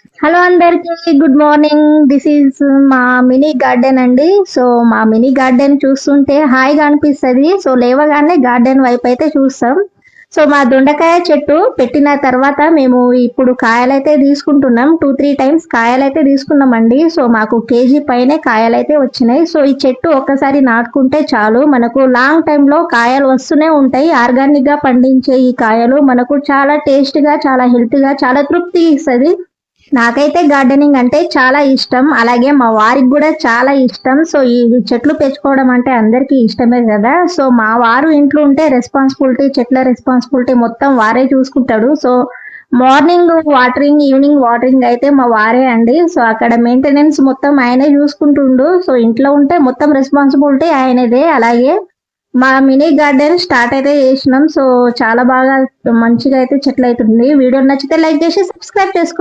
Hello అందరికి good morning. This is మా mini garden అండి. సో మా మినీ గార్డెన్ చూస్తుంటే హాయిగా అనిపిస్తుంది. సో లేవగానే గార్డెన్ వైపు అయితే చూస్తాం. సో మా దొండకాయ చెట్టు పెట్టిన తర్వాత మేము ఇప్పుడు కాయలైతే తీసుకుంటున్నాం. 2-3 టైమ్స్ కాయలైతే తీసుకున్నామండి. సో మాకు కేజీ పైనే కాయలైతే వచ్చినాయి. సో ఈ చెట్టు ఒక్కసారి నాటుకుంటే చాలు, మనకు లాంగ్ టైంలో కాయలు వస్తూనే ఉంటాయి. ఆర్గానిక్ గా పండించే ఈ కాయలు మనకు చాలా టేస్ట్ గా, చాలా హెల్త్ గా, చాలా తృప్తి ఇస్తుంది. నాకైతే గార్డెనింగ్ అంటే చాలా ఇష్టం. అలాగే మా వారికి కూడా చాలా ఇష్టం. సో ఈ చెట్లు పెంచుకోవడం అంటే అందరికీ ఇష్టమే కదా. సో మా వారు ఇంట్లో ఉంటే రెస్పాన్సిబిలిటీ, చెట్ల రెస్పాన్సిబిలిటీ మొత్తం వారే చూసుకుంటాడు. So morning watering, evening watering అయితే మా వారే అండి. సో అక్కడ మెయింటెనెన్స్ మొత్తం ఆయనే చూసుకుంటుండు. సో ఇంట్లో ఉంటే మొత్తం రెస్పాన్సిబిలిటీ ఆయనదే. అలాగే మా మినీ గార్డెన్ స్టార్ట్ అయితే చేసినాం. సో చాలా బాగా మంచిగా అయితే చెట్లు అవుతుంది. వీడియో నచ్చితే లైక్ చేసి సబ్స్క్రైబ్ చేసుకోండి.